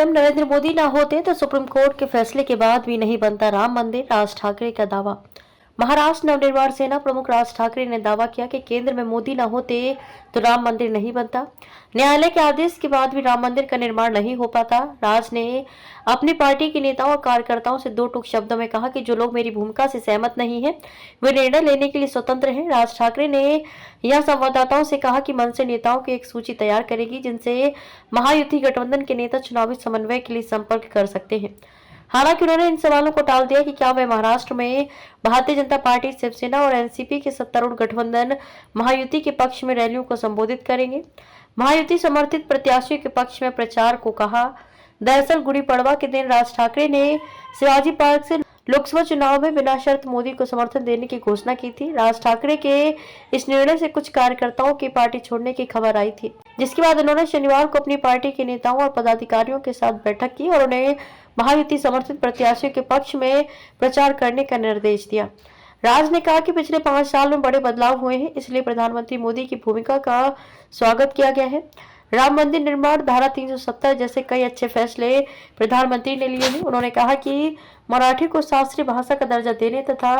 PM Narendra Modi ना होते तो सुप्रीम कोर्ट के फैसले के बाद भी नहीं बनता राम मंदिर, राज ठाकरे का दावा। महाराष्ट्र नवनिर्माण सेना प्रमुख राज ठाकरे ने दावा किया कि केंद्र में मोदी न होते तो राम मंदिर नहीं बनता। न्यायालय के आदेश के बाद भी राम मंदिर का निर्माण नहीं हो पाता। राज ने अपनी पार्टी के नेताओं और कार्यकर्ताओं से दो टूक शब्दों में कहा कि जो लोग मेरी भूमिका से सहमत नहीं है वे निर्णय लेने के लिए स्वतंत्र हैं। राज ठाकरे ने यह संवाददाताओं से कहा कि मनसे नेताओं की एक सूची तैयार करेगी जिनसे महायुति गठबंधन के नेता चुनावी समन्वय के लिए संपर्क कर सकते हैं। हालांकि उन्होंने इन सवालों को टाल दिया कि क्या वे महाराष्ट्र में भारतीय जनता पार्टी, शिवसेना और एनसीपी के सत्तारूढ़ गठबंधन महायुति के पक्ष में रैलियों को संबोधित करेंगे। महायुति समर्थित प्रत्याशियों के पक्ष में प्रचार को कहा। दरअसल गुड़ी पड़वा के दिन राज ठाकरे ने शिवाजी पार्क से लोकसभा चुनाव में बिना शर्त मोदी को समर्थन देने की घोषणा की थी। राज ठाकरे के इस निर्णय से कुछ कार्यकर्ताओं की पार्टी छोड़ने की खबर आई थी, जिसके बाद उन्होंने शनिवार को अपनी पार्टी के नेताओं और पदाधिकारियों के साथ बैठक की और उन्हें महायुति समर्थित प्रत्याशियों के पक्ष में प्रचार करने का निर्देश दिया। राज ने कहा कि पिछले 5 साल में बड़े बदलाव हुए हैं, इसलिए प्रधानमंत्री मोदी की भूमिका का स्वागत किया गया है। राम मंदिर निर्माण, धारा 370 जैसे कई अच्छे फैसले प्रधानमंत्री ने लिए हैं। उन्होंने कहा कि मराठी को शास्त्रीय भाषा का दर्जा देने तथा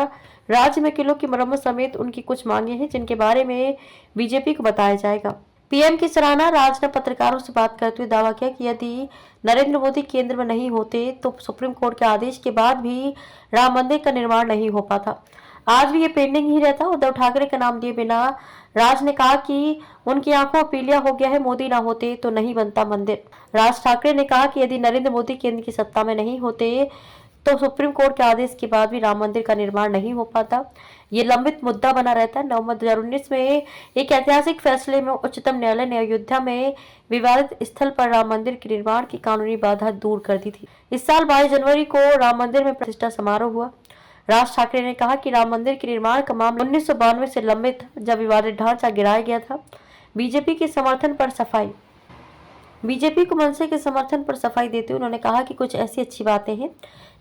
राज्य में किलों की मरम्मत समेत उनकी कुछ मांगे हैं जिनके बारे में बीजेपी को बताया जाएगा। पीएम की सराहना। राज ने पत्रकारों से बात करते हुए दावा किया कि यदि नरेंद्र मोदी केंद्र में नहीं होते तो सुप्रीम कोर्ट के आदेश के बाद भी राम मंदिर का निर्माण नहीं हो पाता। आज भी ये पेंडिंग ही रहता। उद्धव ठाकरे का नाम लिए बिना राज ने कहा कि उनकी आंखों में पीलिया हो गया है, मोदी ना होते तो नहीं बनता मंदिर। राज ठाकरे ने कहा कि यदि नरेंद्र मोदी केंद्र की सत्ता में नहीं होते तो सुप्रीम कोर्ट के आदेश के बाद भी राम मंदिर का निर्माण नहीं हो पाता। ये लंबित मुद्दा बना रहता है। नवंबर 2019 में एक ऐतिहासिक फैसले में उच्चतम न्यायालय ने अयोध्या में विवादित स्थल पर राम मंदिर के निर्माण की कानूनी बाधा दूर कर दी थी। इस साल 22 जनवरी को राम मंदिर में प्रतिष्ठा समारोह हुआ। राज ठाकरे ने कहा कि राम मंदिर के निर्माण का मामला 1992 से लंबित था, जब विवादित ढांचा गिराया गया था। बीजेपी के समर्थन पर सफाई। बीजेपी को मनसे के समर्थन पर सफाई देते हुए उन्होंने कहा कि कुछ ऐसी अच्छी बातें हैं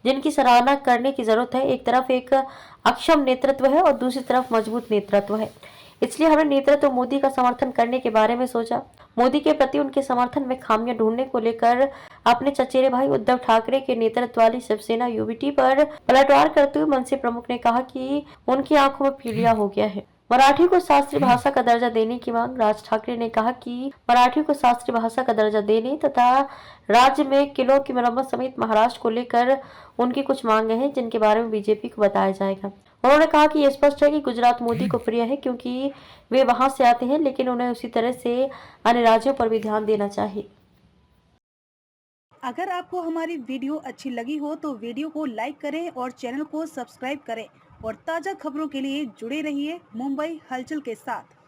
जिनकी सराहना करने की जरूरत है। एक तरफ एक अक्षम नेतृत्व है और दूसरी तरफ मजबूत नेतृत्व है, इसलिए हमने नेतृत्व मोदी का समर्थन करने के बारे में सोचा। मोदी के प्रति उनके समर्थन में खामियां ढूंढने को लेकर अपने चचेरे भाई उद्धव ठाकरे के नेतृत्व वाली शिवसेना यूबीटी पर पलटवार करते हुए मनसे प्रमुख ने कहा कि उनकी आंखों में पीलिया हो गया है। मराठी को शास्त्रीय भाषा का दर्जा देने की मांग। राज ठाकरे ने कहा कि मराठी को शास्त्रीय भाषा का दर्जा देने तथा राज्य में किलों की मरम्मत समेत महाराष्ट्र को लेकर उनकी कुछ मांगे हैं जिनके बारे में बीजेपी को बताया जाएगा। उन्होंने कहा कि यह स्पष्ट है कि गुजरात मोदी को प्रिय है क्योंकि वे वहां से आते हैं, लेकिन उन्हें उसी तरह से अन्य राज्यों पर भी ध्यान देना चाहिए। अगर आपको हमारी वीडियो अच्छी लगी हो तो वीडियो को लाइक करें और चैनल को सब्सक्राइब करें और ताज़ा खबरों के लिए जुड़े रहिए मुंबई हलचल के साथ।